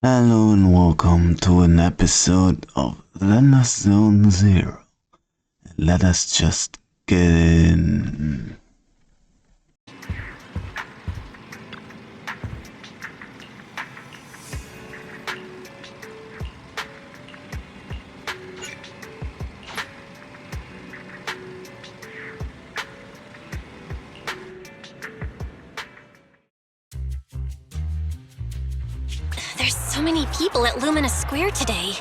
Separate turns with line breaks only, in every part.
Hello and welcome to an episode of Zenless Zone Zero. Let us just get in.
There's so many people at Lumina Square today.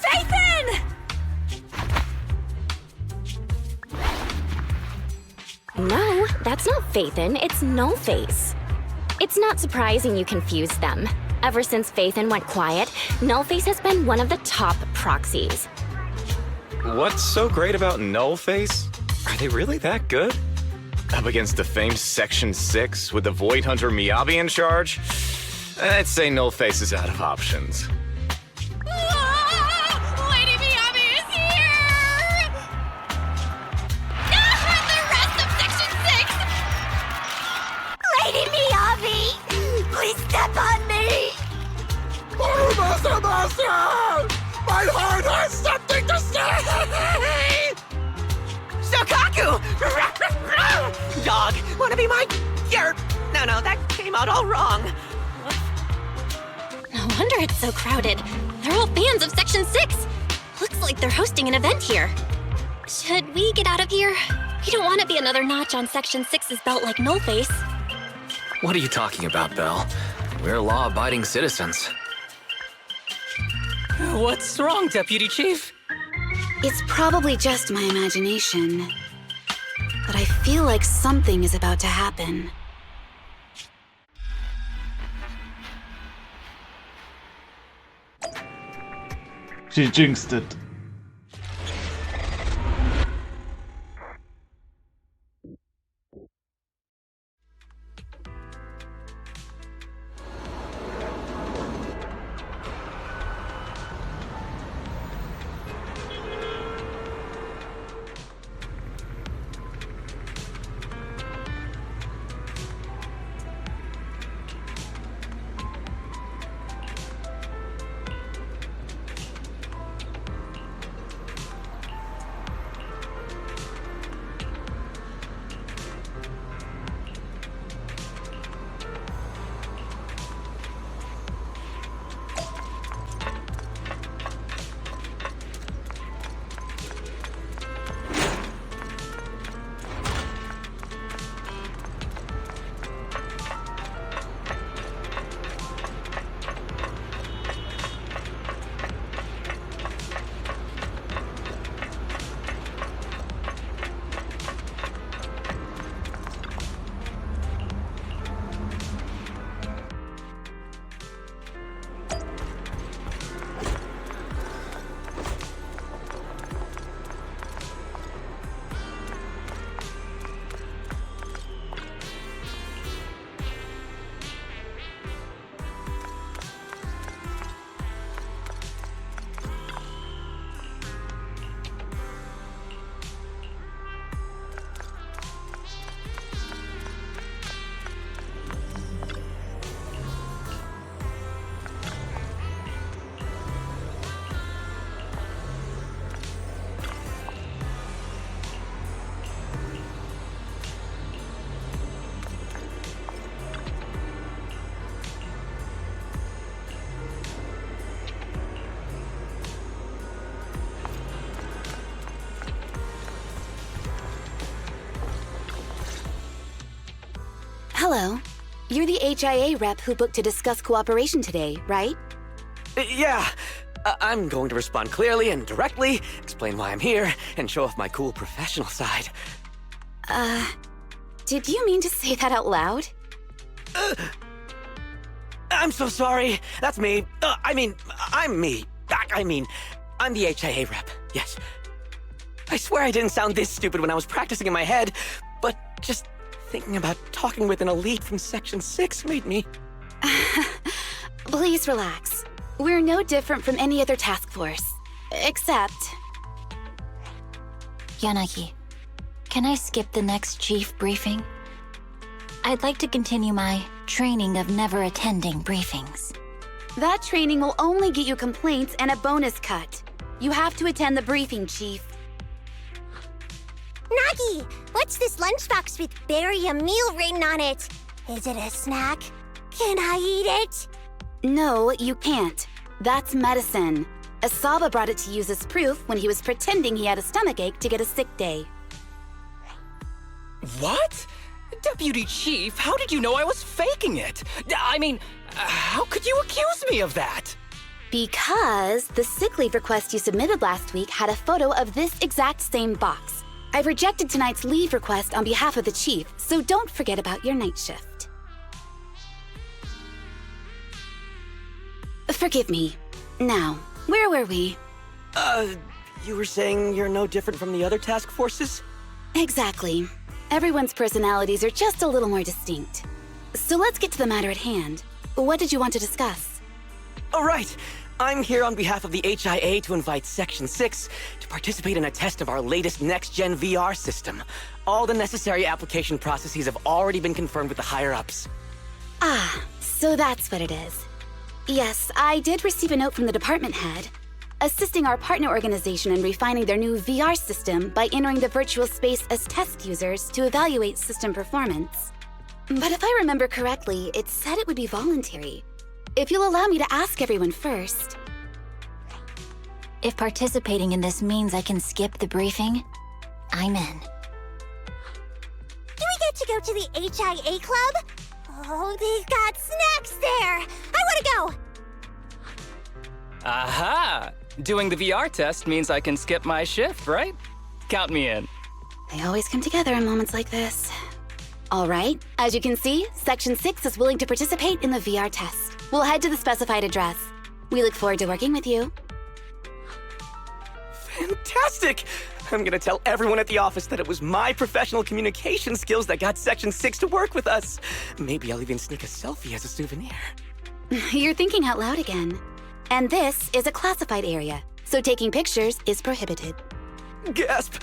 Phaethon!
No, that's not Phaethon, it's Nullface. It's not surprising you confused them. Ever since Phaethon went quiet, Nullface has been one of the top proxies.
What's so great about Nullface? Are they really that good? Up against the famed Section 6 with the Void Hunter Miyabi in charge? I'd say Nullface is out of options.
Lady Miyabi is here! The rest of Section 6! Lady Miyabi! Please step on me!
My heart has something to say!
Shokaku! Dog, wanna be my... No, that came out all wrong.
No wonder it's so crowded. They're all fans of Section 6. Looks like they're hosting an event here. Should we get out of here? We don't want to be another notch on Section 6's belt like Nullface.
What are you talking about, Belle? We're law-abiding citizens.
What's wrong, Deputy Chief?
It's probably just my imagination, but I feel like something is about to happen.
She jinxed it.
Hello. You're the HIA rep who booked to discuss cooperation today, right?
Yeah. I'm going to respond clearly and directly, explain why I'm here, and show off my cool professional side.
Did you mean to say that out loud?
I'm so sorry. That's me. I'm me. I'm the HIA rep. Yes. I swear I didn't sound this stupid when I was practicing in my head, but just thinking about talking with an elite from Section 6 made me...
Please relax. We're no different from any other task force. Except...
Yanagi,
Can I skip the next chief briefing? I'd like to continue my training of never attending briefings.
That training will only get you complaints and a bonus cut. You have to attend the briefing, Chief.
Nagi, what's this lunchbox with "bury a meal" written on it? Is it a snack? Can I eat it?
No, you can't. That's medicine. Asaba brought it to use as proof when he was pretending he had a stomachache to get a sick day.
What? Deputy Chief, how did you know I was faking it? I mean, how could you accuse me of that?
Because the sick leave request you submitted last week had a photo of this exact same box. I've rejected tonight's leave request on behalf of the Chief, so don't forget about your night shift. Forgive me. Now, where were we?
You were saying you're no different from the other task forces?
Exactly. Everyone's personalities are just a little more distinct. So let's get to the matter at hand. What did you want to discuss?
All right. I'm here on behalf of the HIA to invite Section 6 to participate in a test of our latest next-gen VR system. All the necessary application processes have already been confirmed with the higher-ups.
Ah, so that's what it is. Yes, I did receive a note from the department head, assisting our partner organization in refining their new VR system by entering the virtual space as test users to evaluate system performance. But if I remember correctly, it said it would be voluntary. If you'll allow me to ask everyone first.
If participating in this means I can skip the briefing, I'm in.
Do we get to go to the HIA club? Oh, they've got snacks there! I want to go!
Aha! Doing the VR test means I can skip my shift, right? Count me in.
They always come together in moments like this. All right, as you can see, Section 6 is willing to participate in the VR test. We'll head to the specified address. We look forward to working with you.
Fantastic! I'm gonna tell everyone at the office that it was my professional communication skills that got Section 6 to work with us. Maybe I'll even sneak a selfie as a souvenir.
You're thinking out loud again. And this is a classified area, so taking pictures is prohibited.
Gasp!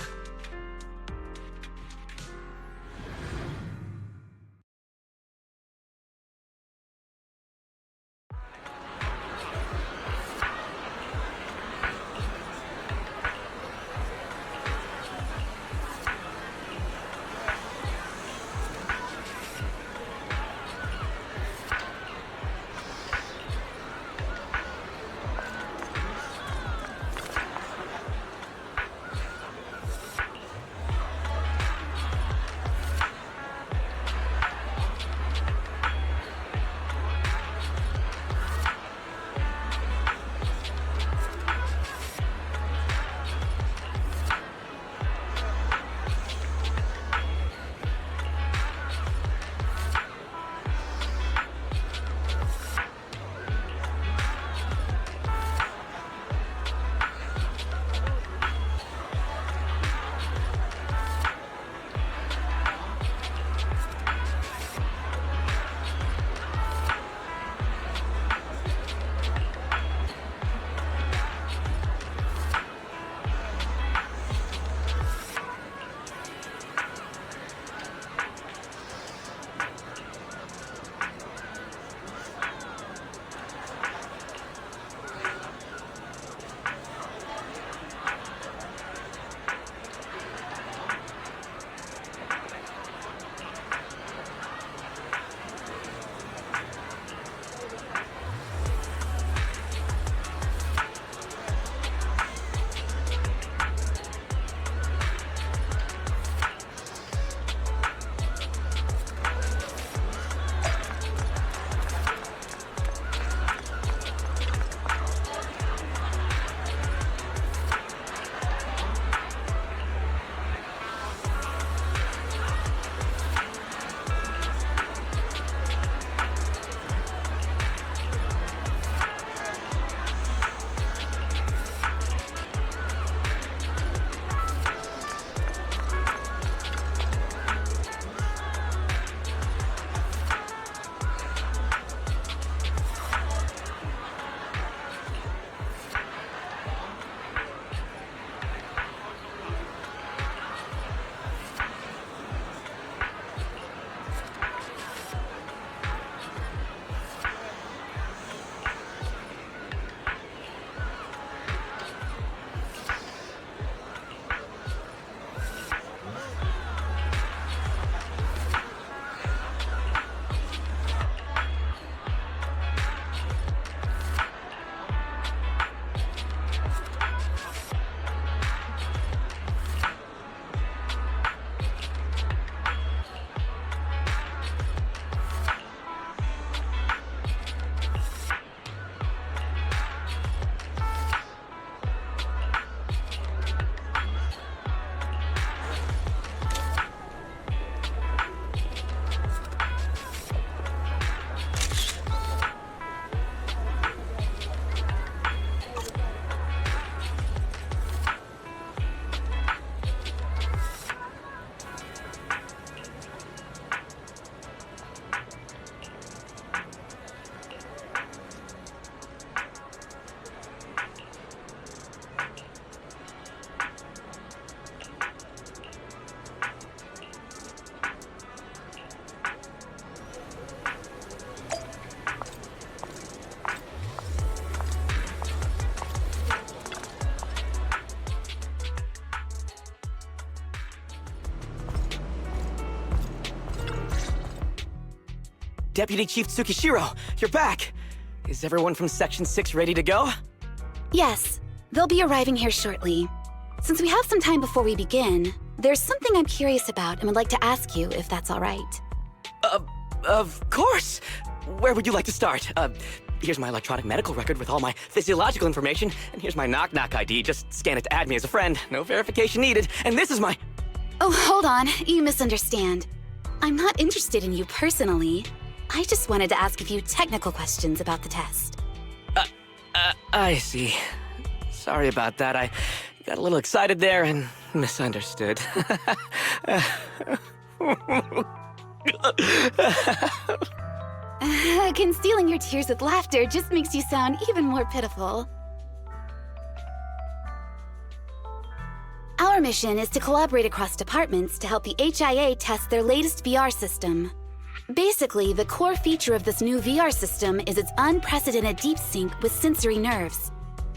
Deputy Chief Tsukishiro, you're back! Is everyone from Section 6 ready to go?
Yes, they'll be arriving here shortly. Since we have some time before we begin, there's something I'm curious about and would like to ask you if that's all right.
Of course! Where would you like to start? Here's my electronic medical record with all my physiological information, and here's my knock-knock ID. Just scan it to add me as a friend. No verification needed. And this is my...
Oh, hold on. You misunderstand. I'm not interested in you personally. I just wanted to ask a few technical questions about the test.
I see. Sorry about that. I got a little excited there and misunderstood.
Concealing your tears with laughter just makes you sound even more pitiful. Our mission is to collaborate across departments to help the HIA test their latest VR system. Basically, the core feature of this new VR system is its unprecedented deep sync with sensory nerves.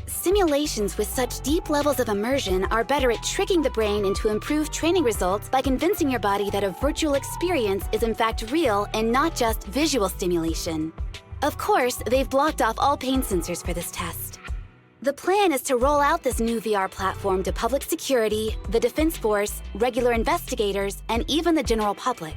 Simulations with such deep levels of immersion are better at tricking the brain into improved training results by convincing your body that a virtual experience is in fact real and not just visual stimulation. Of course, they've blocked off all pain sensors for this test. The plan is to roll out this new VR platform to public security, the Defense Force, regular investigators, and even the general public.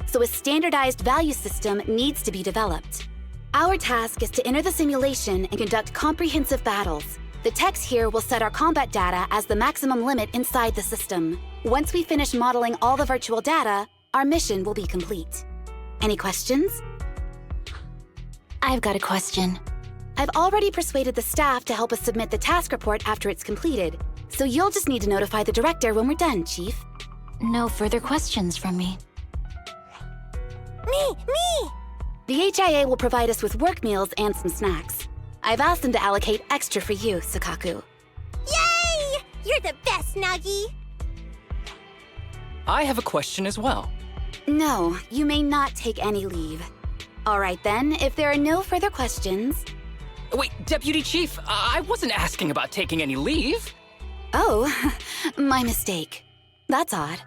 So a standardized value system needs to be developed. Our task is to enter the simulation and conduct comprehensive battles. The techs here will set our combat data as the maximum limit inside the system. Once we finish modeling all the virtual data, our mission will be complete. Any questions?
I've got a question.
I've already persuaded the staff to help us submit the task report after it's completed, so you'll just need to notify the director when we're done, Chief.
No further questions from me.
Me!
The HIA will provide us with work meals and some snacks. I've asked them to allocate extra for you, Sakaku.
Yay! You're the best, Nagi!
I have a question as well.
No, you may not take any leave. All right then, if there are no further questions...
Wait, Deputy Chief, I wasn't asking about taking any leave.
Oh, my mistake. That's odd.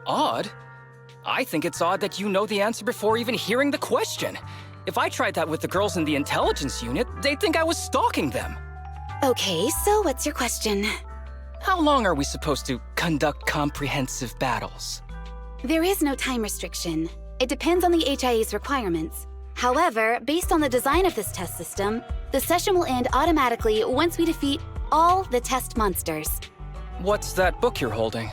Odd? I think it's odd that you know the answer before even hearing the question. If I tried that with the girls in the intelligence unit, they'd think I was stalking them.
Okay, so what's your question?
How long are we supposed to conduct comprehensive battles?
There is no time restriction. It depends on the HIA's requirements. However, based on the design of this test system, the session will end automatically once we defeat all the test monsters.
What's that book you're holding?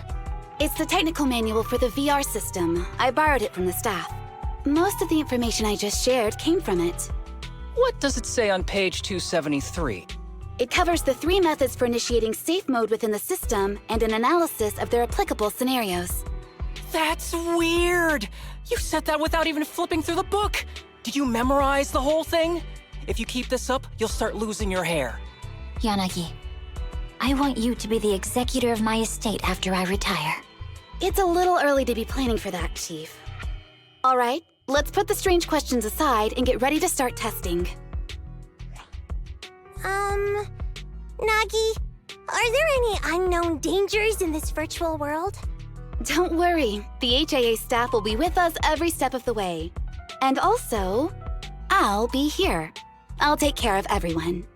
It's the technical manual for the VR system. I borrowed it from the staff. Most of the information I just shared came from it.
What does it say on page 273?
It covers the 3 methods for initiating safe mode within the system and an analysis of their applicable scenarios.
That's weird! You said that without even flipping through the book! Did you memorize the whole thing? If you keep this up, you'll start losing your hair.
Yanagi, I want you to be the executor of my estate after I retire.
It's a little early to be planning for that, Chief. All right, let's put the strange questions aside and get ready to start testing.
Nagi, are there any unknown dangers in this virtual world?
Don't worry, the HIA staff will be with us every step of the way. And also, I'll be here. I'll take care of everyone.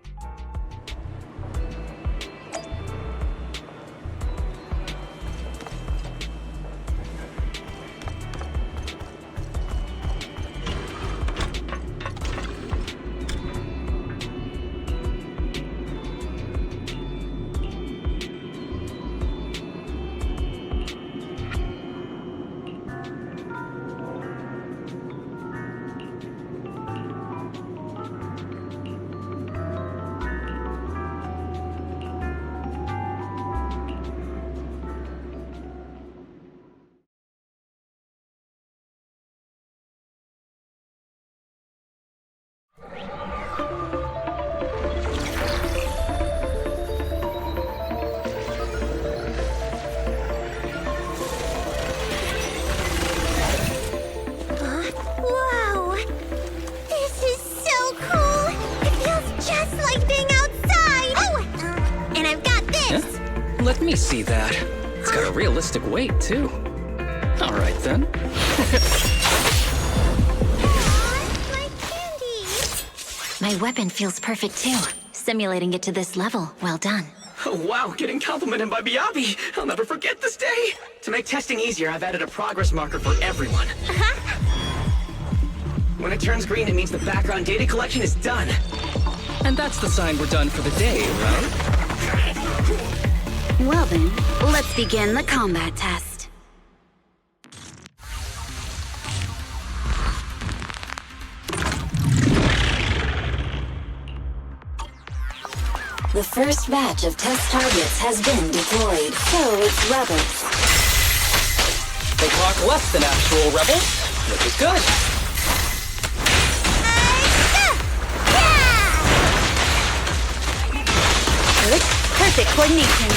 Wow! This is so cool! It feels just like being outside! Oh! And I've got this!
Let me see that. It's got a realistic weight, too. All right, then.
My weapon feels perfect too. Simulating it to this level, well done.
Oh, wow, getting complimented by Miyabi. I'll never forget this day. To make testing easier, I've added a progress marker for everyone. When it turns green, it means the background data collection is done.
And that's the sign we're done for the day, right?
Well then, let's begin the combat test.
The first batch of test targets has been deployed. So it's rebels.
They clock less than actual rebels, which is good.
Good. Perfect coordination.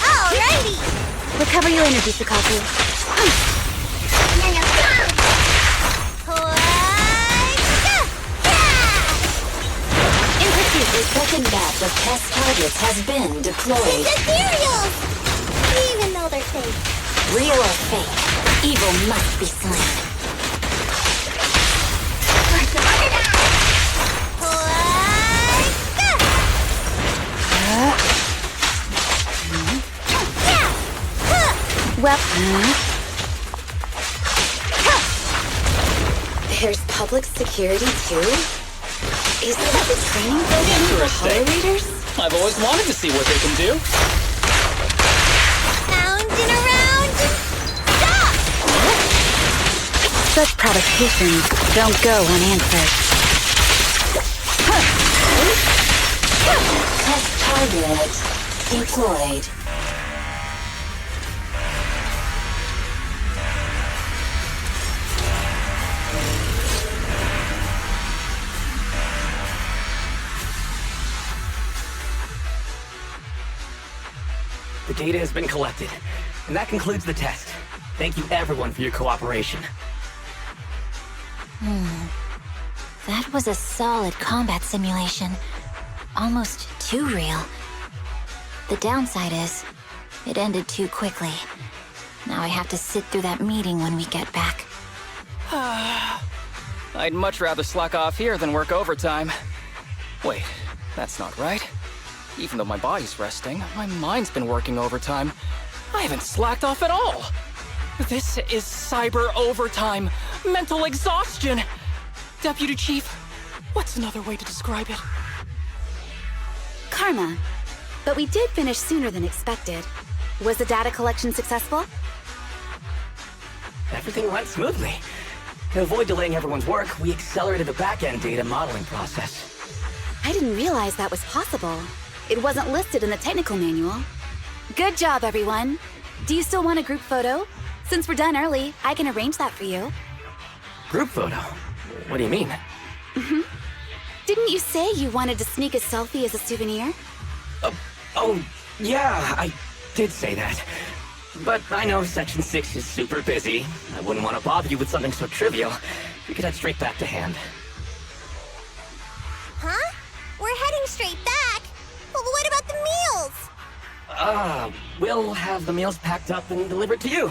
Alrighty!
Recover your energy, Sukaku.
In pursuit, the second batch of test targets has been deployed.
The cereals! Even though they're fake.
Real or fake, evil must be slain.
Well, there's public security too? Is that the training program for
Interesting.
Hollow Raiders?
I've always wanted to see what they can do.
Round and around. Stop!
Such provocations don't go unanswered.
Test target deployed.
The data has been collected, and that concludes the test. Thank you everyone for your cooperation.
That was a solid combat simulation. Almost too real. The downside is, it ended too quickly. Now I have to sit through that meeting when we get back.
I'd much rather slack off here than work overtime. Wait, that's not right. Even though my body's resting, my mind's been working overtime. I haven't slacked off at all. This is cyber overtime. Mental exhaustion. Deputy Chief, what's another way to describe it?
Karma. But we did finish sooner than expected. Was the data collection successful?
Everything went smoothly. To avoid delaying everyone's work, we accelerated the back-end data modeling process.
I didn't realize that was possible. It wasn't listed in the technical manual. Good job, everyone. Do you still want a group photo? Since we're done early, I can arrange that for you.
Group photo? What do you mean?
Didn't you say you wanted to sneak a selfie as a souvenir?
Oh, yeah, I did say that. But I know Section 6 is super busy. I wouldn't want to bother you with something so trivial. We could head straight back to hand.
Huh? We're heading straight back? But what about the meals?
We'll have the meals packed up and delivered to you.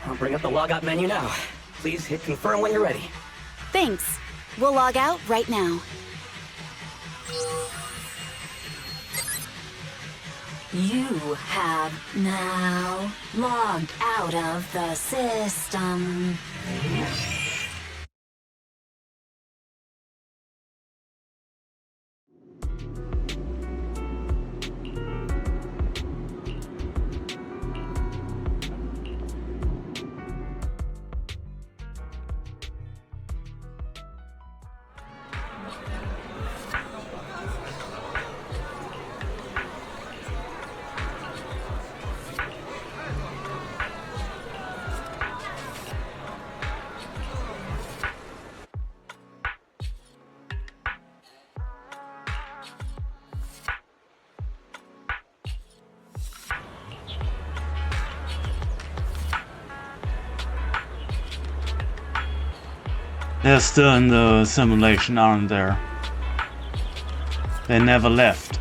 I'll bring up the logout menu now. Please hit confirm when you're ready.
Thanks. We'll log out right now.
You have now logged out of the system.
They're still in the simulation, aren't they? They never left.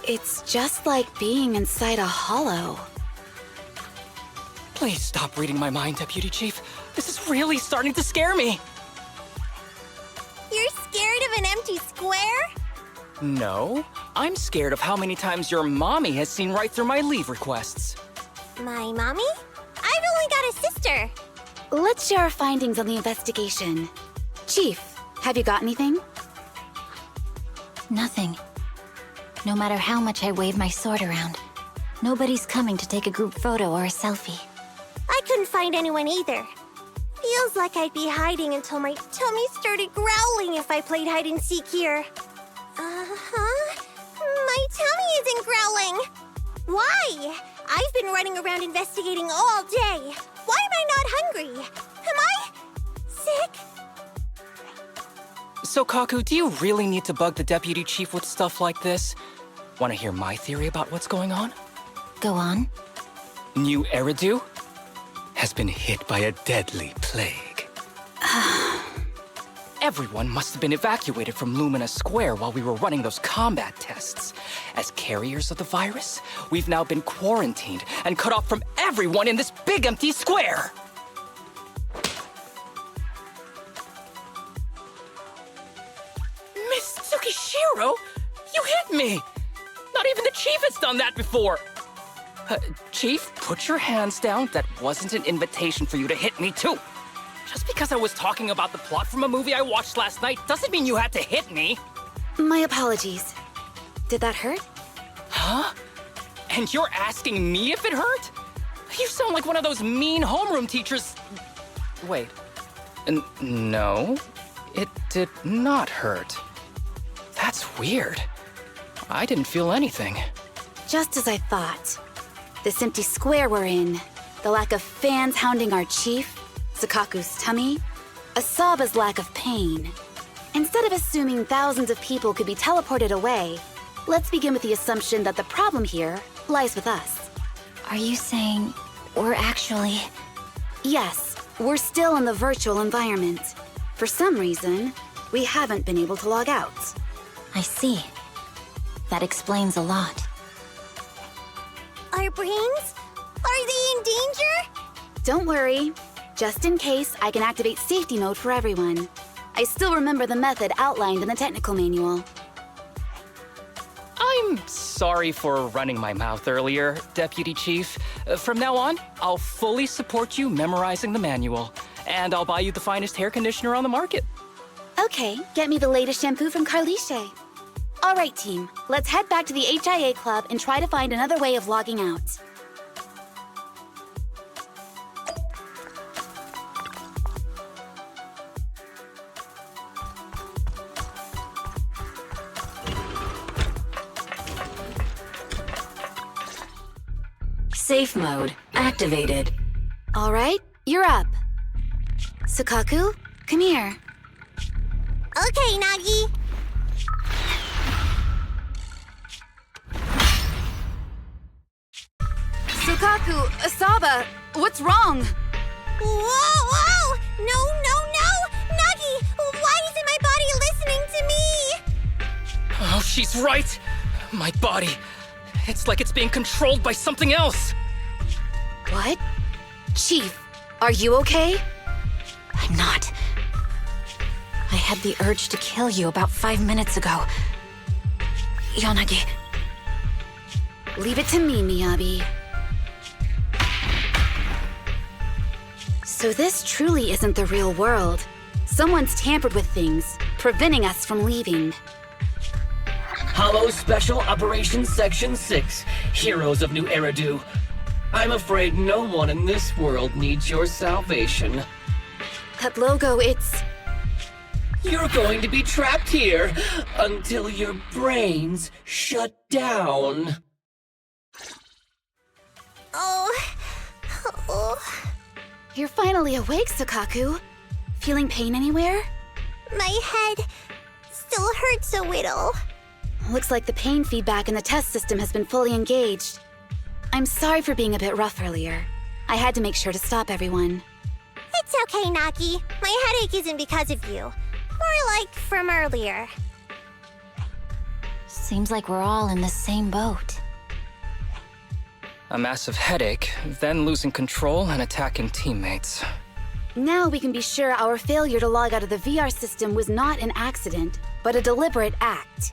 It's just like being inside a hollow.
Please stop reading my mind, Deputy Chief. This is really starting to scare me.
You're scared of an empty square?
No, I'm scared of how many times your mommy has seen right through my leave requests.
My mommy? I've only got a sister.
Let's share our findings on the investigation. Chief, have you got anything?
Nothing. No matter how much I wave my sword around, nobody's coming to take a group photo or a selfie.
I couldn't find anyone either. Feels like I'd be hiding until my tummy started growling if I played hide and seek here. Uh-huh. My tummy isn't growling. Why? I've been running around investigating all day. Why am I not hungry? Am I sick?
So, Kaku, do you really need to bug the Deputy Chief with stuff like this? Want to hear my theory about what's going on?
Go on.
New Eridu has been hit by a deadly plague. Everyone must have been evacuated from Lumina Square while we were running those combat tests. As carriers of the virus, we've now been quarantined and cut off from everyone in this big empty square. Miss Tsukishiro, you hit me! Not even the Chief has done that before! Chief, put your hands down. That wasn't an invitation for you to hit me, too. Just because I was talking about the plot from a movie I watched last night doesn't mean you had to hit me.
My apologies. Did that hurt?
Huh? And you're asking me if it hurt? You sound like one of those mean homeroom teachers. Wait. No, it did not hurt. That's weird. I didn't feel anything.
Just as I thought. This empty square we're in, the lack of fans hounding our chief, Sakaku's tummy, Asaba's lack of pain. Instead of assuming thousands of people could be teleported away, let's begin with the assumption that the problem here lies with us.
Are you saying we're actually...
Yes, we're still in the virtual environment. For some reason, we haven't been able to log out.
I see. That explains a lot.
Our brains? Are they in danger?
Don't worry. Just in case, I can activate safety mode for everyone. I still remember the method outlined in the technical manual.
I'm sorry for running my mouth earlier, Deputy Chief. From now on, I'll fully support you memorizing the manual, and I'll buy you the finest hair conditioner on the market.
Okay, get me the latest shampoo from Carliche. All right, team. Let's head back to the HIA Club and try to find another way of logging out.
Safe mode activated.
All right, you're up. Sakaku, come here.
Okay, Nagi.
Sakaku, Asaba, what's wrong?
Whoa! No! Nagi, why isn't my body listening to me?
Oh, she's right. My body. It's like it's being controlled by something else.
What? Chief, are you okay?
I'm not. I had the urge to kill you about 5 minutes ago. Yanagi.
Leave it to me, Miyabi. So this truly isn't the real world. Someone's tampered with things, preventing us from leaving.
Hollow Special Operations Section 6, Heroes of New Eridu. I'm afraid no one in this world needs your salvation.
That logo, it's...
You're going to be trapped here until your brains shut down.
Oh.
You're finally awake, Sakaku. Feeling pain anywhere?
My head still hurts a little.
Looks like the pain feedback in the test system has been fully engaged. I'm sorry for being a bit rough earlier. I had to make sure to stop everyone.
It's okay, Naki. My headache isn't because of you. More like from earlier.
Seems like we're all in the same boat.
A massive headache, then losing control and attacking teammates.
Now we can be sure our failure to log out of the VR system was not an accident, but a deliberate act.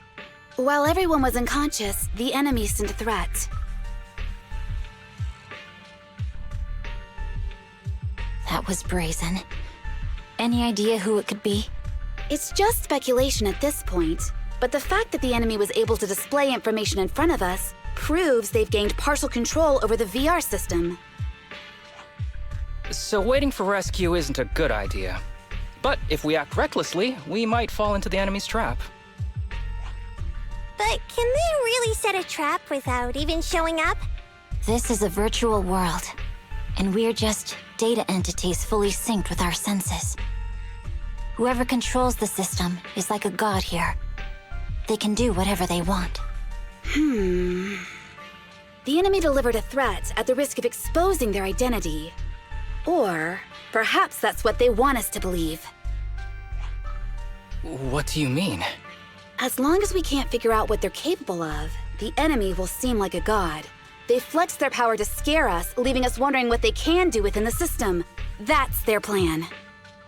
While everyone was unconscious, the enemy sent a threat.
That was brazen. Any idea who it could be?
It's just speculation at this point, but the fact that the enemy was able to display information in front of us proves they've gained partial control over the VR system.
So waiting for rescue isn't a good idea. But if we act recklessly, we might fall into the enemy's trap.
But can they really set a trap without even showing up?
This is a virtual world, and we're just data entities fully synced with our senses. Whoever controls the system is like a god here. They can do whatever they want.
The enemy delivered a threat at the risk of exposing their identity. Or perhaps that's what they want us to believe.
What do you mean?
As long as we can't figure out what they're capable of, the enemy will seem like a god. They flex their power to scare us, leaving us wondering what they can do within the system. That's their plan.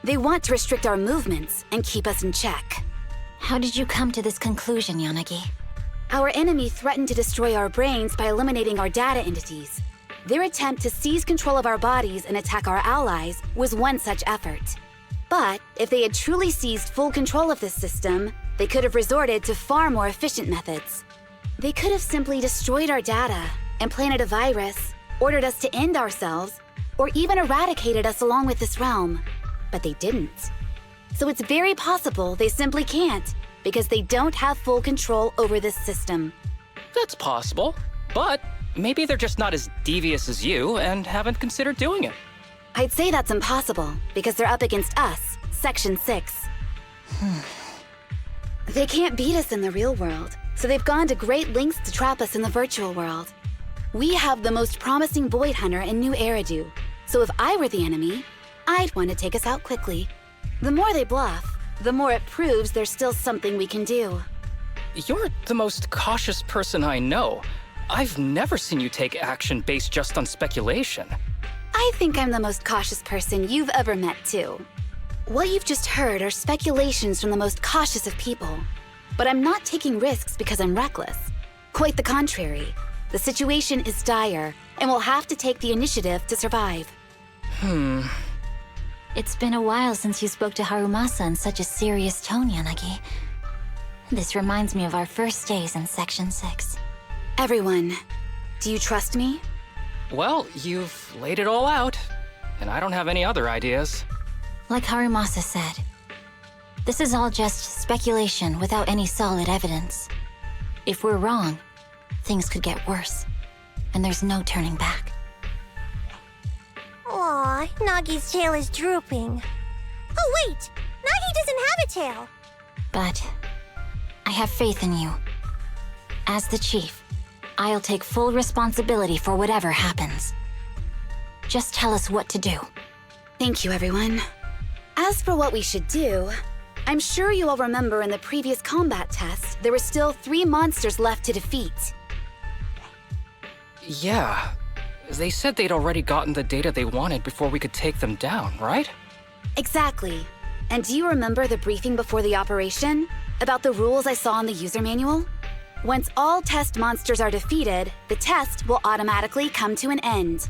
They want to restrict our movements and keep us in check.
How did you come to this conclusion, Yanagi?
Our enemy threatened to destroy our brains by eliminating our data entities. Their attempt to seize control of our bodies and attack our allies was one such effort. But if they had truly seized full control of this system, they could have resorted to far more efficient methods. They could have simply destroyed our data, implanted a virus, ordered us to end ourselves, or even eradicated us along with this realm. But they didn't. So it's very possible they simply can't, because they don't have full control over this system.
That's possible, but maybe they're just not as devious as you and haven't considered doing it.
I'd say that's impossible, because they're up against us, Section 6. They can't beat us in the real world, so they've gone to great lengths to trap us in the virtual world. We have the most promising Void Hunter in New Eridu, so if I were the enemy, I'd want to take us out quickly. The more they bluff, the more it proves there's still something we can do.
You're the most cautious person I know. I've never seen you take action based just on speculation.
I think I'm the most cautious person you've ever met, too. What you've just heard are speculations from the most cautious of people. But I'm not taking risks because I'm reckless. Quite the contrary. The situation is dire, and we'll have to take the initiative to survive.
It's been a while since you spoke to Harumasa in such a serious tone, Yanagi. This reminds me of our first days in Section 6.
Everyone, do you trust me?
Well, you've laid it all out, and I don't have any other ideas.
Like Harumasa said, this is all just speculation without any solid evidence. If we're wrong, things could get worse, and there's no turning back.
Aw, Nagi's tail is drooping. Oh wait, Nagi doesn't have a tail.
But I have faith in you. As the chief, I'll take full responsibility for whatever happens. Just tell us what to do.
Thank you, everyone. As for what we should do, I'm sure you all remember in the previous combat test, there were still 3 monsters left to defeat.
Yeah. They said they'd already gotten the data they wanted before we could take them down, right?
Exactly. And do you remember the briefing before the operation? About the rules I saw in the user manual? Once all test monsters are defeated, the test will automatically come to an end.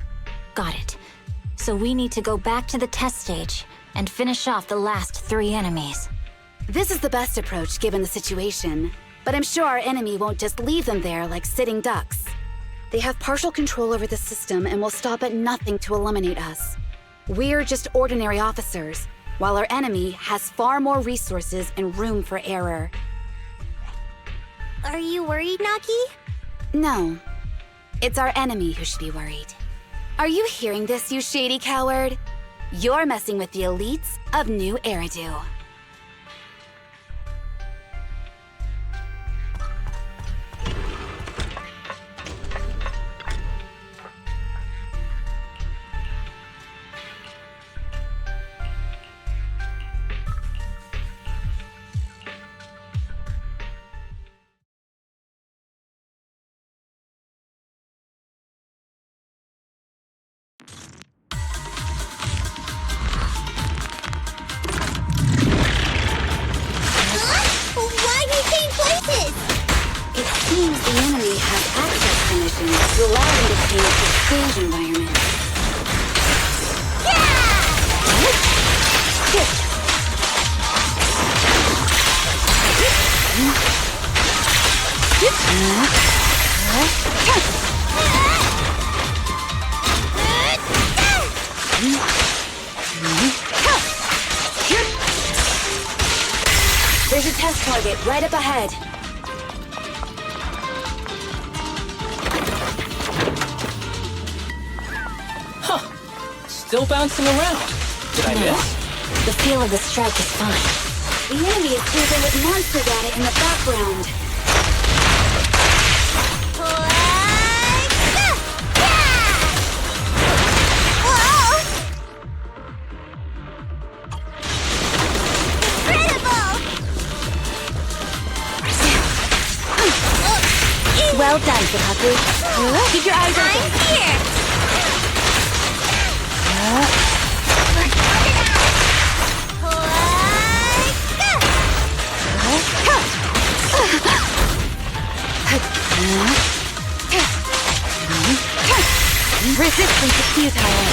Got it. So we need to go back to the test stage and finish off the last 3 enemies.
This is the best approach given the situation, but I'm sure our enemy won't just leave them there like sitting ducks. They have partial control over the system and will stop at nothing to eliminate us. We're just ordinary officers, while our enemy has far more resources and room for error.
Are you worried, Nagi?
No. It's our enemy who should be worried. Are you hearing this, you shady coward? You're messing with the elites of New Eridu. change the stage environment. There's a test target right up ahead.
Huh. Still bouncing around. Did I miss?
The feel of the strike is fine.
The enemy is cruising with monster data in the background.
Well done, Kotaku. Keep your eyes open.
I'm here!
Resistance is futile.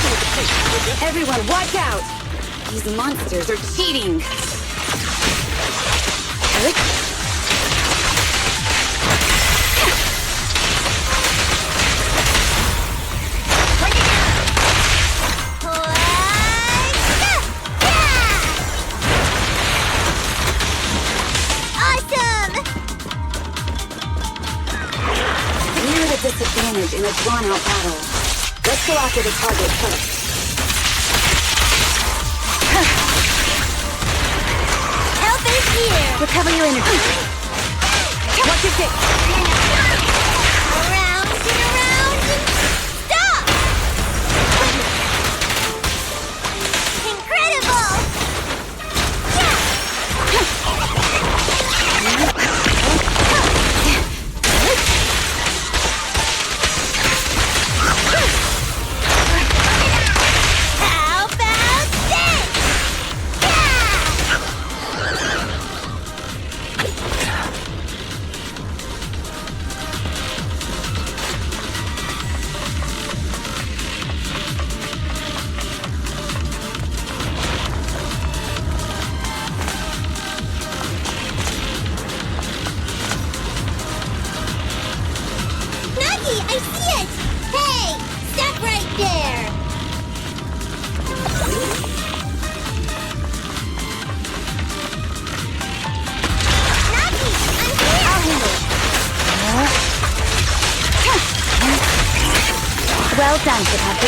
Everyone, watch out! These monsters are cheating. Disadvantage in a drawn-out battle. Let's go after the target first.
Help is here!
Recover your energy.
Watch your kick!
Around and around and stop! Incredible! How about this? Nagi, I see it! Hey, stop right there! Nagi, I'm here!
I'll handle it. Well done, Kotaku.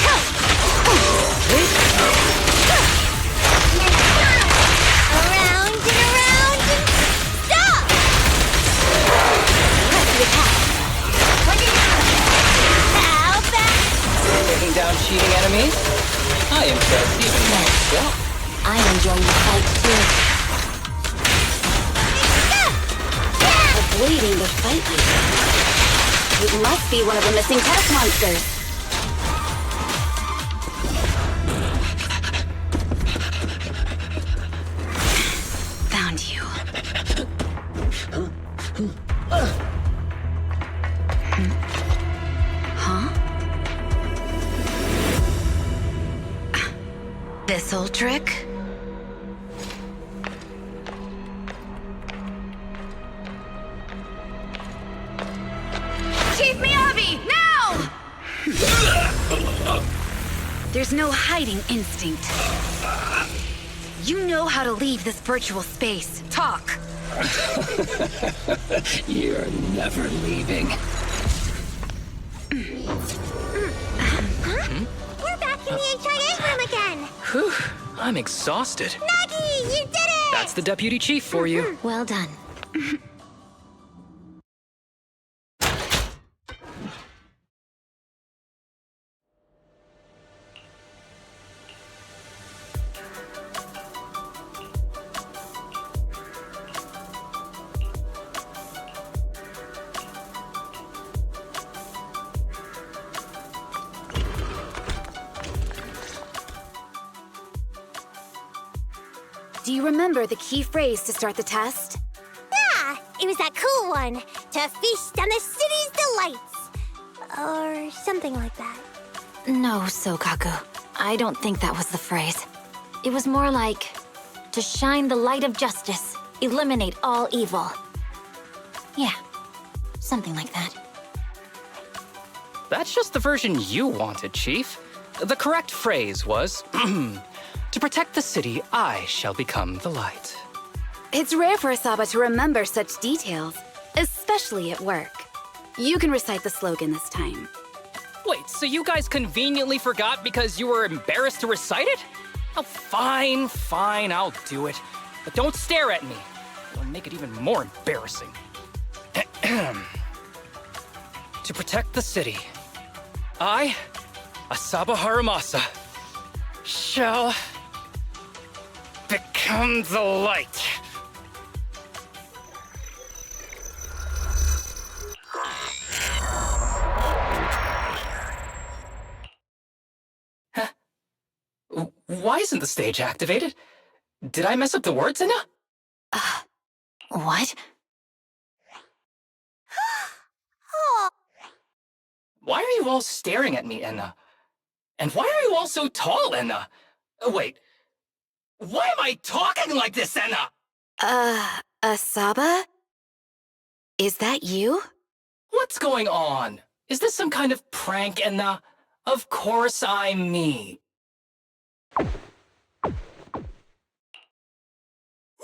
Around and around and stop!
Press the attack.
How about
Taking down cheating enemies? I impress even myself.
I'm enjoying the fight too.
Avoiding the fight leader. It must be one of the missing test monsters. Found you. Huh? This old trick? Chief Miyabi, now! There's no hiding instinct. You know how to leave this virtual space. Talk.
You're never leaving.
We're back in the HIA room again!
Whew, I'm exhausted.
Nagi, you did it!
That's the deputy chief for you.
Well done.
Do you remember the key phrase to start the test?
Ah, it was that cool one. To feast on the city's delights. Or something like that.
No, Sokaku. I don't think that was the phrase. It was more like, to shine the light of justice, eliminate all evil. Yeah, something like that.
That's just the version you wanted, Chief. The correct phrase was, to protect the city, I shall become the light.
It's rare for Asaba to remember such details, especially at work. You can recite the slogan this time.
Wait, so you guys conveniently forgot because you were embarrassed to recite it? Oh, fine, I'll do it. But don't stare at me. It'll make it even more embarrassing. To protect the city, I, Asaba Harumasa, shall become the light. Why isn't the stage activated? Did I mess up the words, Inna?
What?
Why are you all staring at me, Enna? And why are you all so tall, Enna? Wait, why am I talking like this, Enna?
Asaba? Is that you?
What's going on? Is this some kind of prank, Enna? Of course I'm me.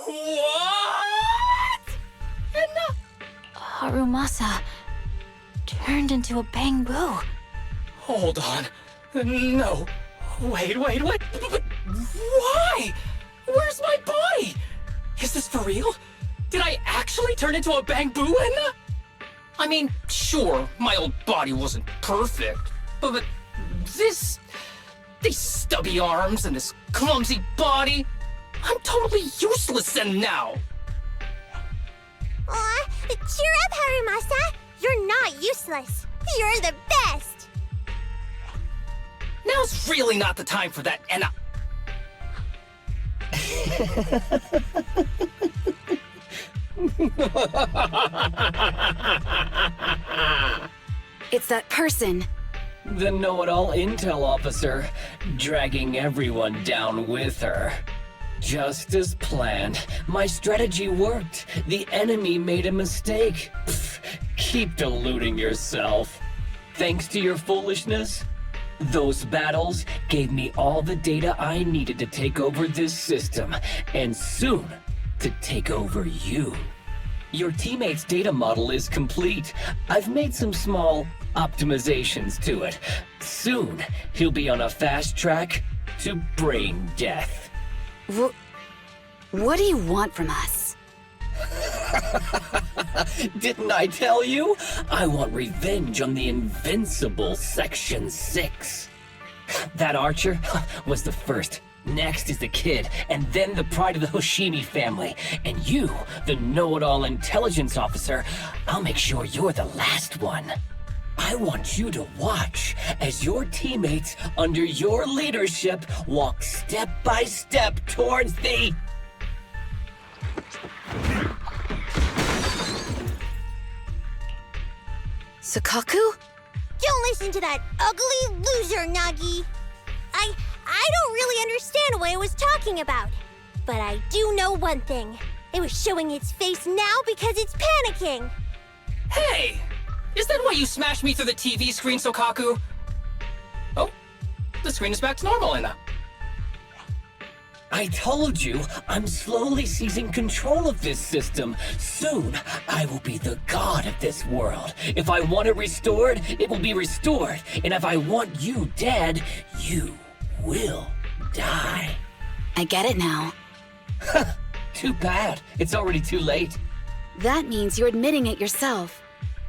What? Enna?
Harumasa turned into a bamboo.
Hold on. No. Wait. But why? Where's my body? Is this for real? Did I actually turn into a bamboo, Enna? I mean, sure, my old body wasn't perfect, but these stubby arms and this clumsy body, I'm totally useless then now.
Aw, cheer up, Harumasa. You're not useless. You're the best.
Now's really not the time for that, Enna.
It's that person.
The know-it-all intel officer, dragging everyone down with her. Just as planned. My strategy worked. The enemy made a mistake. Pfft, keep deluding yourself. Thanks to your foolishness, those battles gave me all the data I needed to take over this system, and soon to take over you. Your teammate's data model is complete. I've made some small optimizations to it. Soon, he'll be on a fast track to brain death.
What do you want from us?
Didn't I tell you? I want revenge on the invincible Section 6. That archer was the first. Next is the kid, and then the pride of the Hoshimi family. And you, the know-it-all intelligence officer, I'll make sure you're the last one. I want you to watch as your teammates under your leadership walk step by step towards the...
Sokaku?
Don't listen to that ugly loser, Nagi. I don't really understand what it was talking about. But I do know one thing. It was showing its face now because it's panicking.
Hey! Is that why you smashed me through the TV screen, Sokaku? Oh, the screen is back to normal, Enna.
I told you, I'm slowly seizing control of this system. Soon, I will be the god of this world. If I want it restored, it will be restored. And if I want you dead, you will die.
I get it now.
Too bad. It's already too late.
That means you're admitting it yourself.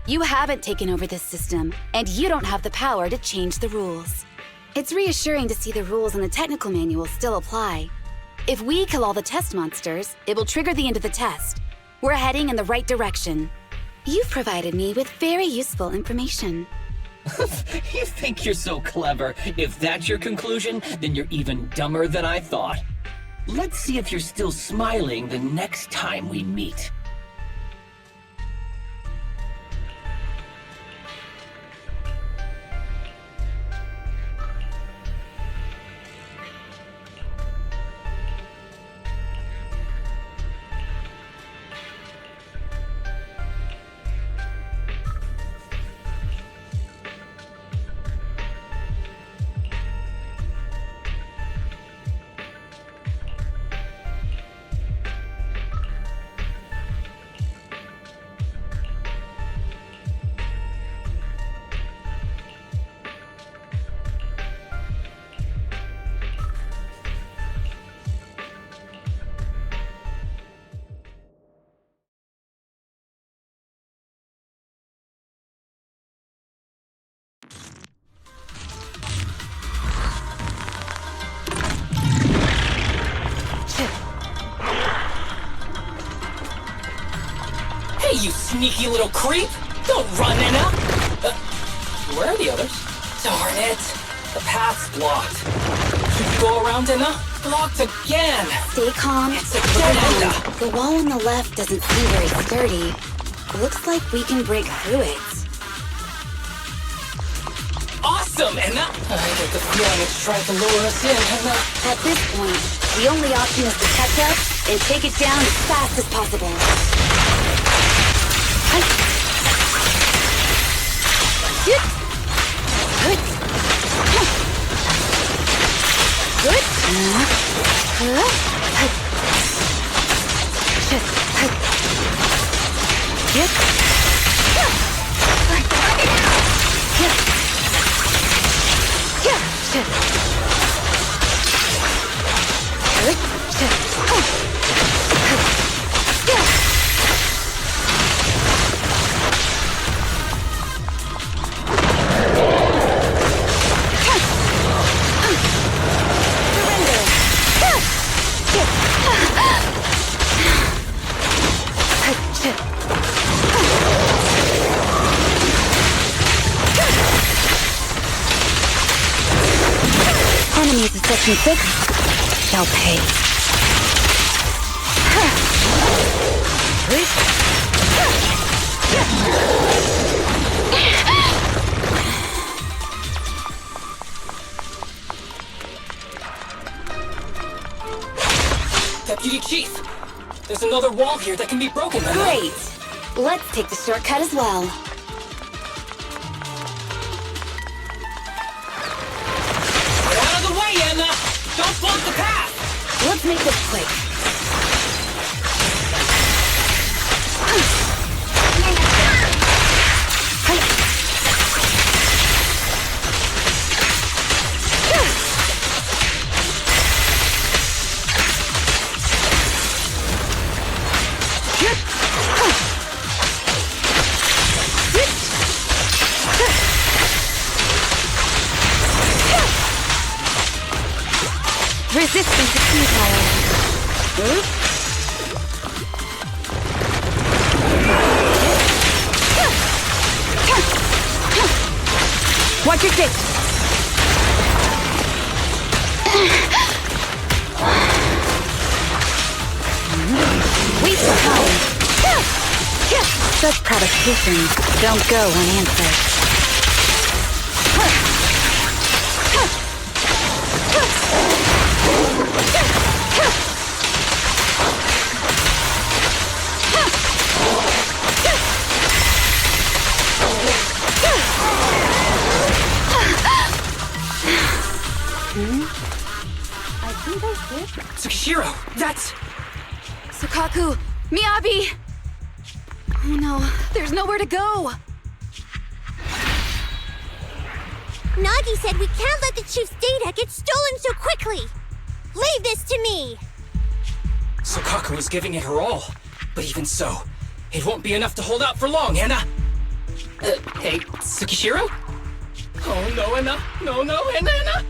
You haven't taken over this system, and you don't have the power to change the rules. It's reassuring to see the rules in the technical manual still apply. If we kill all the test monsters, it will trigger the end of the test. We're heading in the right direction. You've provided me with very useful information.
You think you're so clever. If that's your conclusion, then you're even dumber than I thought. Let's see if you're still smiling the next time we meet.
sneaky little creep! Don't run, Enna! Where are the others? Darn it! The path's blocked. Should we go around, Enna? Blocked again!
Stay calm.
It's a dead end!
The wall on the left doesn't seem very sturdy. Looks like we can break through it.
Awesome, Enna! I get the feeling it's trying to lure us in, Enna.
At this point, the only option is to catch up and take it down as fast as possible. Enemies of Section 6 shall pay.
Deputy Chief! There's another wall here that can be broken, Enna.
Great! Let's take the shortcut as well.
Get out of the way, Enna! Don't block the path!
Let's make this quick. Resistance to futile. Watch your six. Waste of time. Such provocations don't go unanswered.
Tsukishiro, that's...
Sukaku! Miyabi! Oh no, there's nowhere to go!
Nagi said we can't let the chief's data get stolen so quickly. Leave this to me.
Sukaku is giving it her all. But even so, it won't be enough to hold out for long, Enna! Hey, Tsukishiro? Oh no, Enna! No, Enna!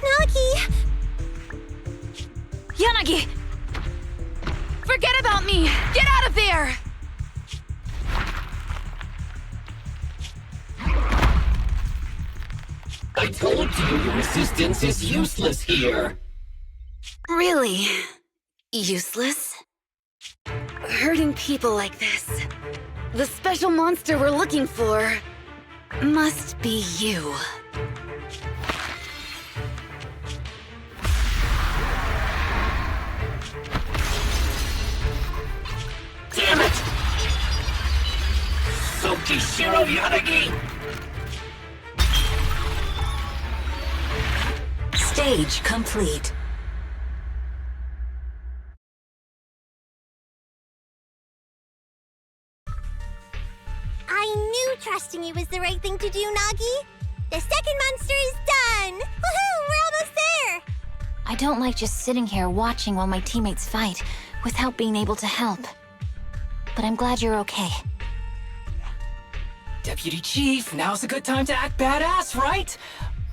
Nagi!
Yanagi! Forget about me! Get out of there!
I told you your assistance is useless here.
Really? Useless? Hurting people like this. The special monster we're looking for must be you.
Damn it! Tsukishiro Yanagi!
Stage complete.
I knew trusting you was the right thing to do, Nagi. The second monster is done! Woohoo! We're almost there!
I don't like just sitting here watching while my teammates fight without being able to help. But I'm glad you're okay.
Deputy Chief, now's a good time to act badass, right?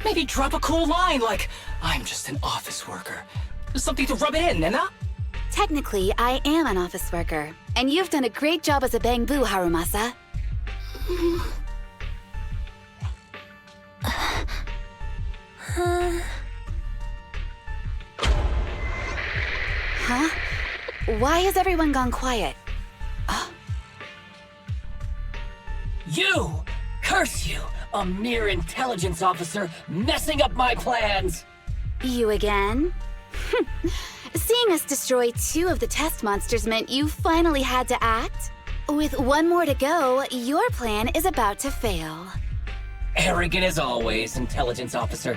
Maybe drop a cool line like, I'm just an office worker. Something to rub it in, Nena?
Technically, I am an office worker, and you've done a great job as a Bangbu, Harumasa. Huh? Why has everyone gone quiet?
You! Curse you! A mere intelligence officer messing up my plans!
You again? Seeing us destroy 2 of the test monsters meant you finally had to act? With 1 more to go, your plan is about to fail.
Arrogant as always, intelligence officer.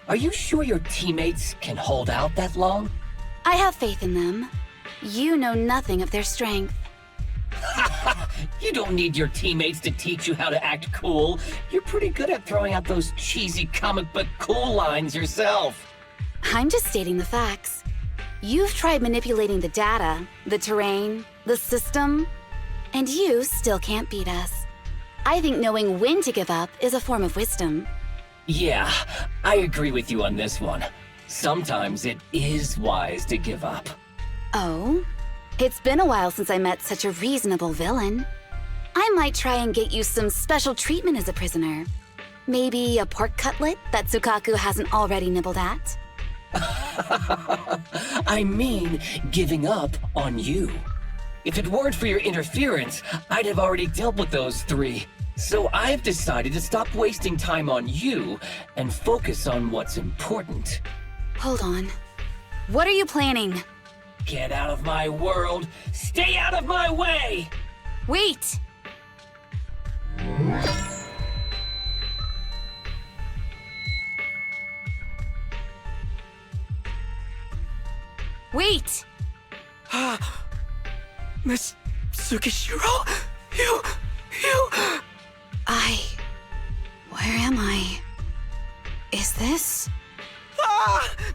Are you sure your teammates can hold out that long?
I have faith in them. You know nothing of their strength.
You don't need your teammates to teach you how to act cool. You're pretty good at throwing out those cheesy comic book cool lines yourself.
I'm just stating the facts. You've tried manipulating the data, the terrain, the system, and you still can't beat us. I think knowing when to give up is a form of wisdom.
Yeah, I agree with you on this one. Sometimes it is wise to give up.
Oh? It's been a while since I met such a reasonable villain. I might try and get you some special treatment as a prisoner. Maybe a pork cutlet that Tsukaku hasn't already nibbled at?
I mean, giving up on you. If it weren't for your interference, I'd have already dealt with those 3. So I've decided to stop wasting time on you and focus on what's important.
Hold on. What are you planning?
Get out of my world! Stay out of my way!
Wait! Wait!
Miss Tsukishiro? You...
Where am I? Is this?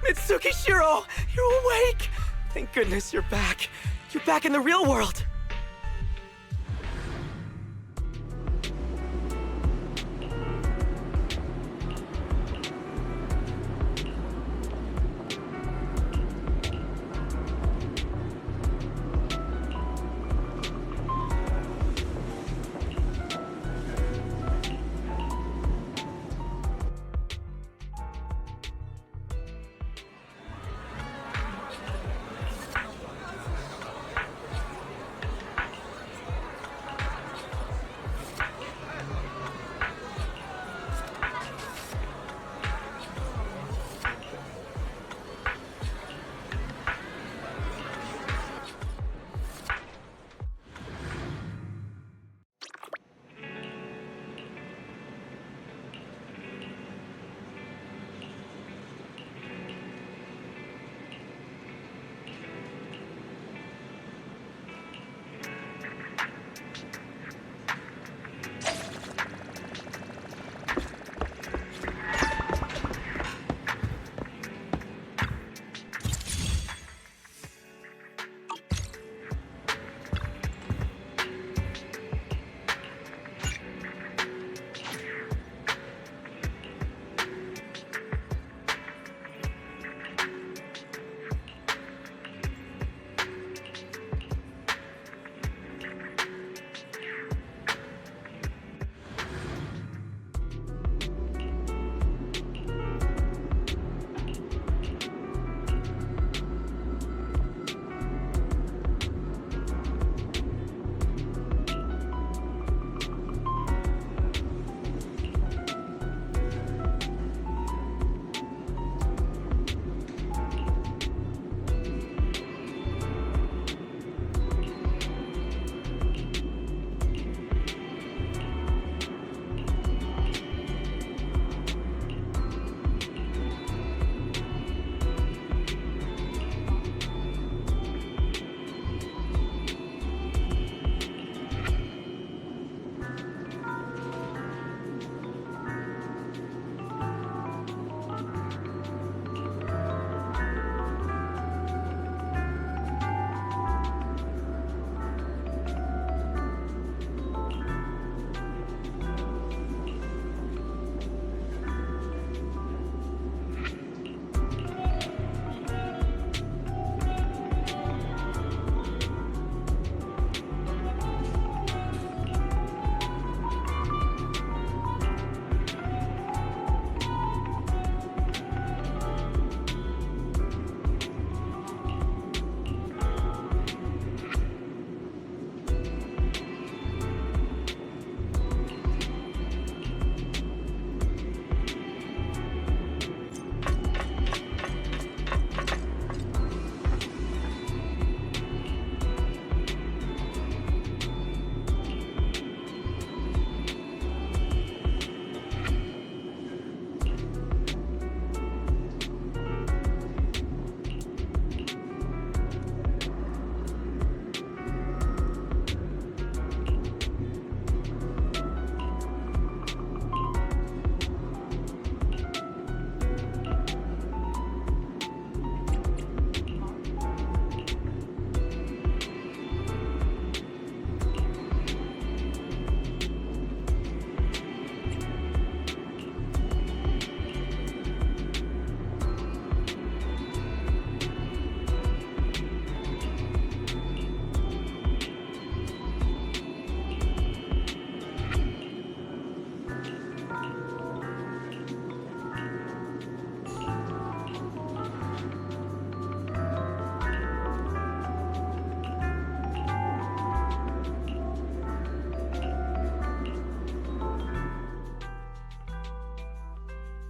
Mitsukishiro! You're awake! Thank goodness you're back. You're back in the real world.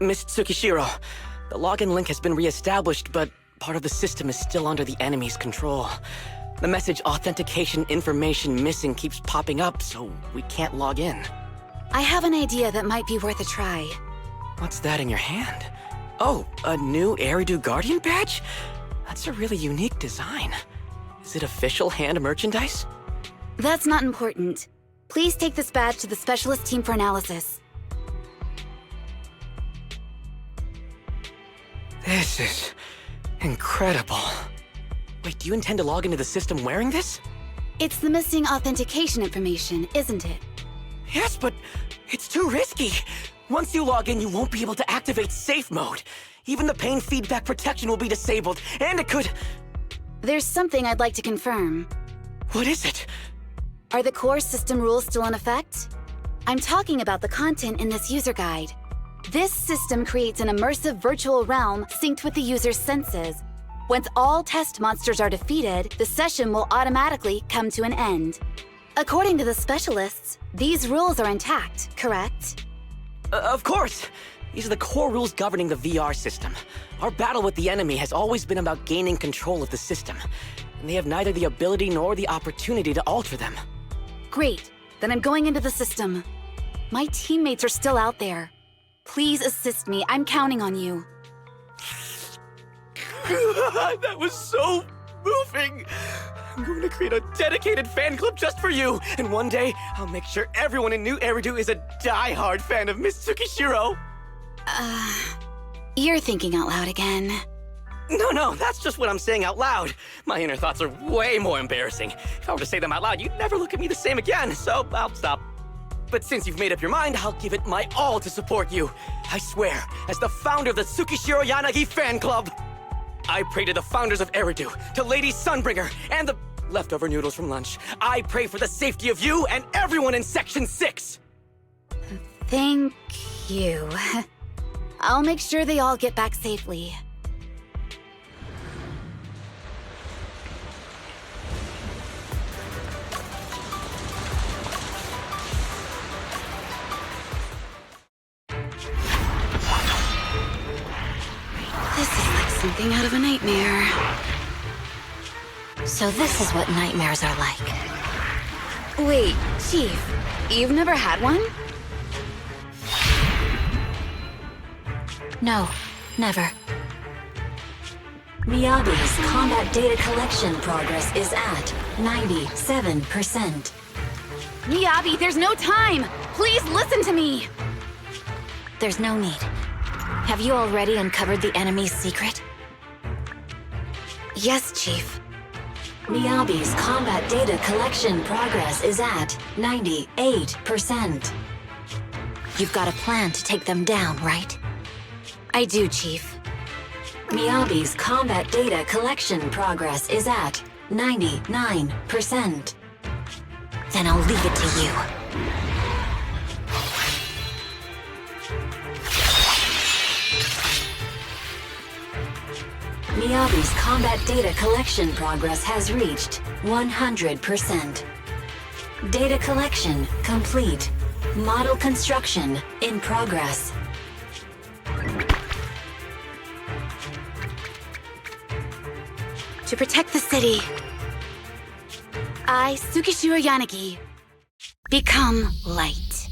Miss Tsukishiro, the login link has been reestablished, but part of the system is still under the enemy's control. The message authentication information missing keeps popping up, so we can't log in.
I have an idea that might be worth a try.
What's that in your hand? Oh, a new Eridu Guardian badge? That's a really unique design. Is it official hand merchandise?
That's not important. Please take this badge to the specialist team for analysis.
This is incredible. Wait, do you intend to log into the system wearing this?
It's the missing authentication information, isn't it?
Yes, but it's too risky. Once you log in, you won't be able to activate safe mode. Even the pain feedback protection will be disabled, and it could...
There's something I'd like to confirm.
What is it?
Are the core system rules still in effect? I'm talking about the content in this user guide. This system creates an immersive virtual realm synced with the user's senses. Once all test monsters are defeated, the session will automatically come to an end. According to the specialists, these rules are intact, correct?
Of course! These are the core rules governing the VR system. Our battle with the enemy has always been about gaining control of the system, and they have neither the ability nor the opportunity to alter them.
Great. Then I'm going into the system. My teammates are still out there. Please assist me. I'm counting on you.
That was so moving! I'm going to create a dedicated fan club just for you, and one day, I'll make sure everyone in New Eridu is a die-hard fan of Miss Tsukishiro!
You're thinking out loud again.
No, that's just what I'm saying out loud. My inner thoughts are way more embarrassing. If I were to say them out loud, you'd never look at me the same again, so I'll stop. But since you've made up your mind, I'll give it my all to support you. I swear, as the founder of the Tsukishiro Yanagi fan club, I pray to the founders of Eridu, to Lady Sunbringer, and the leftover noodles from lunch. I pray for the safety of you and everyone in Section 6!
Thank you. I'll make sure they all get back safely. This is like something out of a nightmare.
So this is what nightmares are like.
Wait, Chief, you've never had one?
No, never. Miyabi's combat data collection progress is at 97%.
Miyabi, there's no time! Please listen to me!
There's no need. Have you already uncovered the enemy's secret?
Yes, Chief.
Miyabi's combat data collection progress is at 98%. You've got a plan to take them down, right?
I do, Chief.
Miyabi's combat data collection progress is at 99%. Then I'll leave it to you. Miyabi's combat data collection progress has reached 100%. Data collection complete. Model construction in progress.
To protect the city, I, Tsukishiro Yanagi, become light.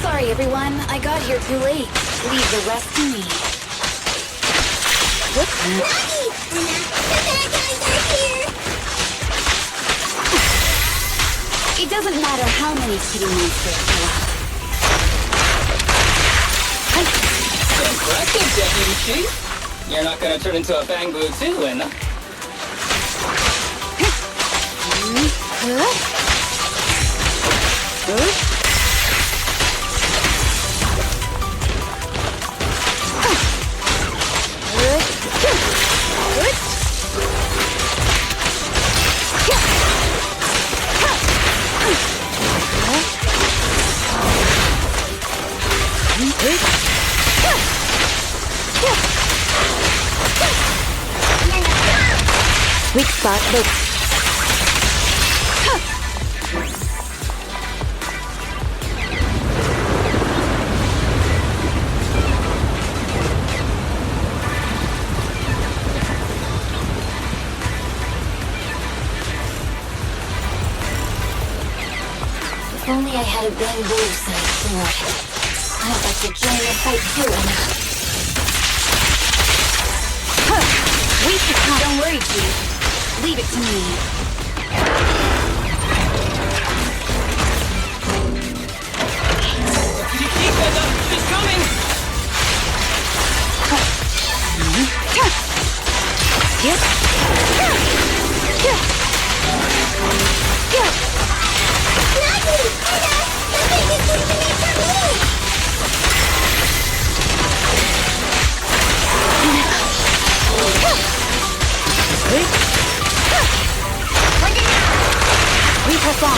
Sorry, everyone. I got here too late. Leave the rest to me. What's that? It doesn't matter how many kitty monsters show up.
Impressive, Deputy Chief. You're not gonna turn into a Bangbu too, and...
Weak spot, look.
If only I had a bamboo-sized sword. I'd like to join the fight too.
Weak spot, don't worry, Chief. Leave it to me.
She's coming!
We press on.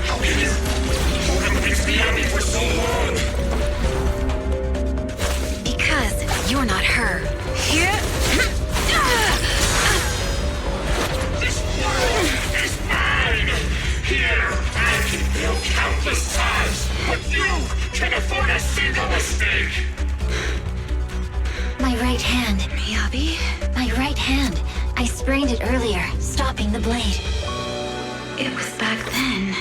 How can you have been beyond me for so long?
Because you're not her.
This world is mine! Here, I can build countless times, but you can afford a single mistake!
My right hand.
Miyabi?
My right hand. I sprained it earlier, stopping the blade.
It was back then.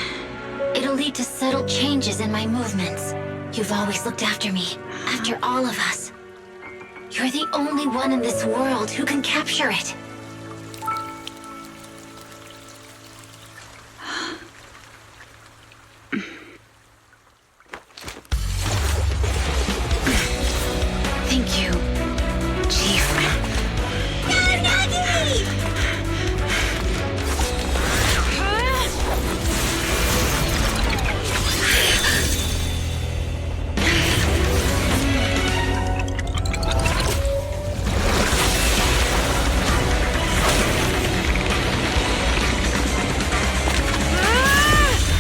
It'll lead to subtle changes in my movements. You've always looked after me, after all of us. You're the only one in this world who can capture it.
Thank you, Chief.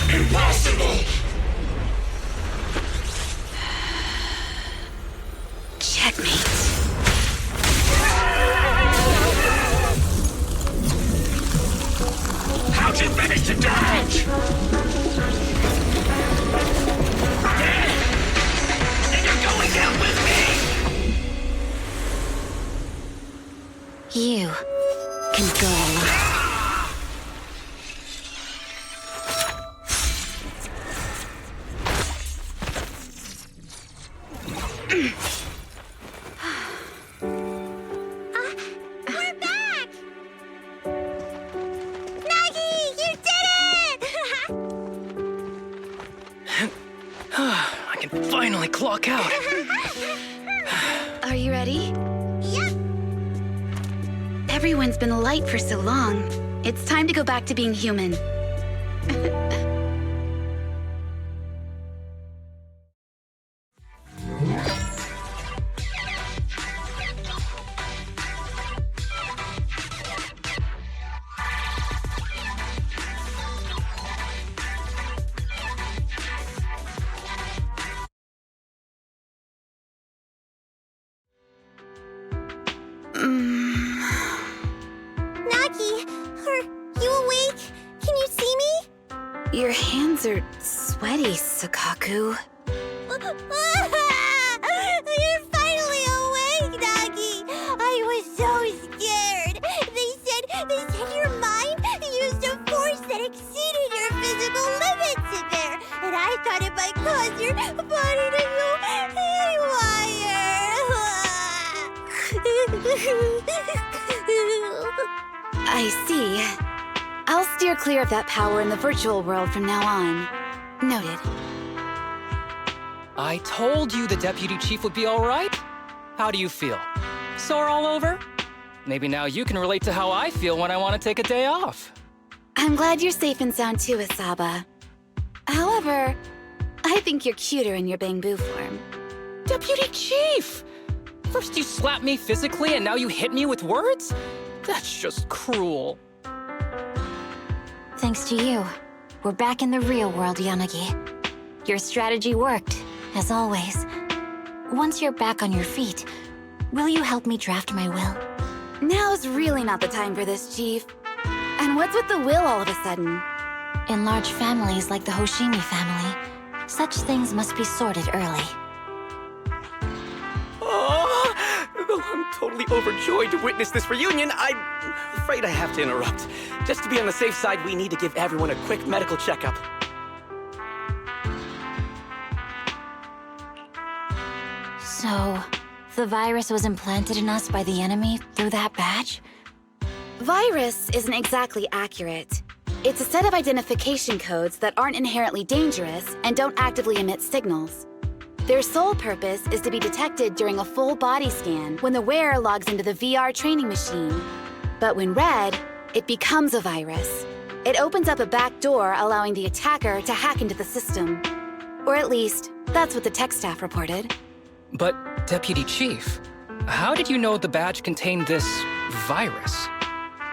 Impossible!
Checkmate.
How'd you manage to dodge? And you're going down with me!
You can go alone.
We're back! Nagi, you did it!
I can finally clock out.
Are you ready?
Yep.
Everyone's been light for so long. It's time to go back to being human.
Nagi, are you awake? Can you see me?
Your hands are sweaty, Sakaku.
You're finally awake, Nagi! I was so scared. They said your mind used a force that exceeded your physical limits in there, and I thought it might cause your body to go haywire.
I see. I'll steer clear of that power in the virtual world from now on. Noted.
I told you the Deputy Chief would be all right. How do you feel? Sore all over? Maybe now you can relate to how I feel when I want to take a day off.
I'm glad you're safe and sound too, Asaba. However, I think you're cuter in your bamboo form.
Deputy Chief! First you slap me physically and now you hit me with words? That's just cruel.
thanks to you. We're back in the real world, Yanagi. Your strategy worked, as always. Once you're back on your feet, will you help me draft my will?
Now's really not the time for this, Chief. And what's with the will all of a sudden?
In large families like the Hoshimi family, such things must be sorted early.
Oh, I'm totally overjoyed to witness this reunion. I'm afraid I have to interrupt. Just to be on the safe side, we need to give everyone a quick medical checkup.
So, the virus was implanted in us by the enemy through that badge?
Virus isn't exactly accurate. It's a set of identification codes that aren't inherently dangerous and don't actively emit signals. Their sole purpose is to be detected during a full body scan when the wearer logs into the VR training machine. But when read, it becomes a virus. It opens up a back door, allowing the attacker to hack into the system. Or at least, that's what the tech staff reported.
But, Deputy Chief, how did you know the badge contained this virus?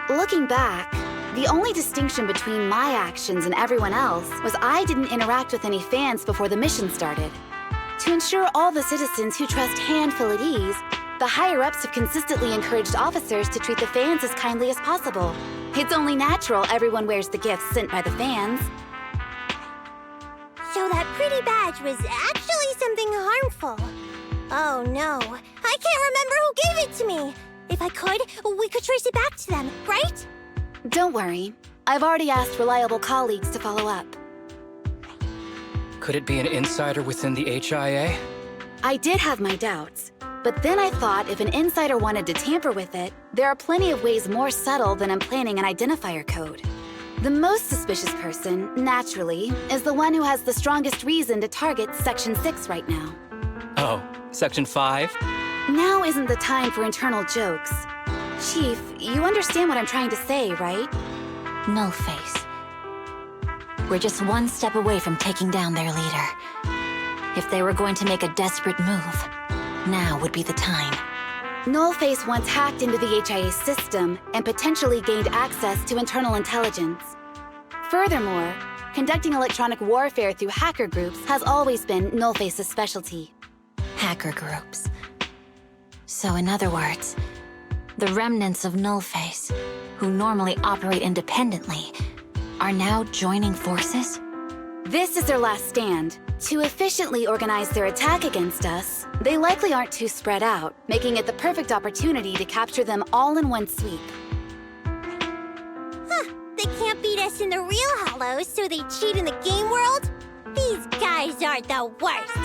Looking back, the only distinction between my actions and everyone else was I didn't interact with any fans before the mission started. To ensure all the citizens who trust Han feel at ease, the higher-ups have consistently encouraged officers to treat the fans as kindly as possible. It's only natural everyone wears the gifts sent by the fans.
So that pretty badge was actually something harmful. Oh no, I can't remember who gave it to me. If I could, we could trace it back to them, right?
Don't worry. I've already asked reliable colleagues to follow up.
Could it be an insider within the HIA?
I did have my doubts, but then I thought if an insider wanted to tamper with it, there are plenty of ways more subtle than implanting an identifier code. The most suspicious person, naturally, is the one who has the strongest reason to target Section 6 right now.
Oh, Section 5?
Now isn't the time for internal jokes. Chief, you understand what I'm trying to say, right?
Nullface. We're just one step away from taking down their leader. If they were going to make a desperate move, now would be the time.
Nullface once hacked into the HIA system and potentially gained access to internal intelligence. Furthermore, conducting electronic warfare through hacker groups has always been Nullface's specialty.
Hacker groups. So in other words, the remnants of Nullface, who normally operate independently, are now joining forces?
This is their last stand. To efficiently organize their attack against us, they likely aren't too spread out, making it the perfect opportunity to capture them all in one sweep.
Huh, they can't beat us in the real Hollows, so they cheat in the game world? These guys are the worst.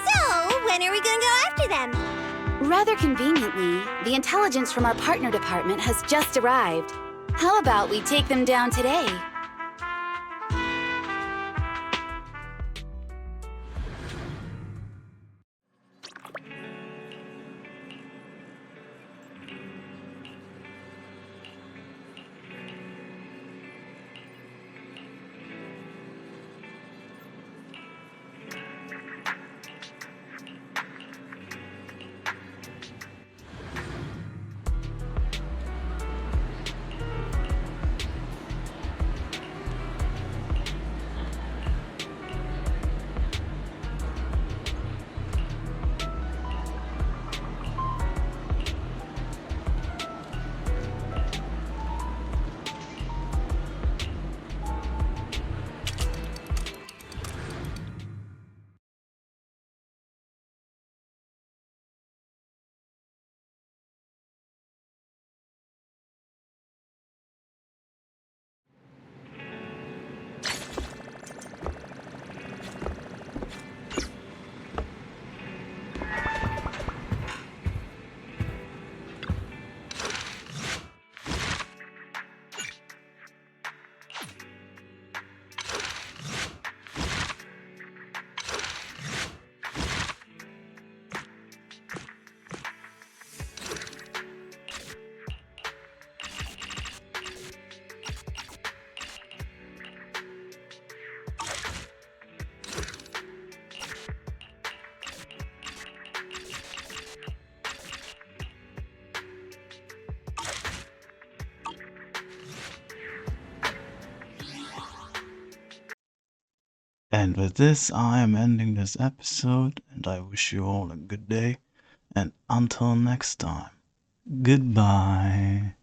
So, when are we gonna go after them?
Rather conveniently, the intelligence from our partner department has just arrived. How about we take them down today?
And with this, I am ending this episode, and I wish you all a good day. And until next time, goodbye.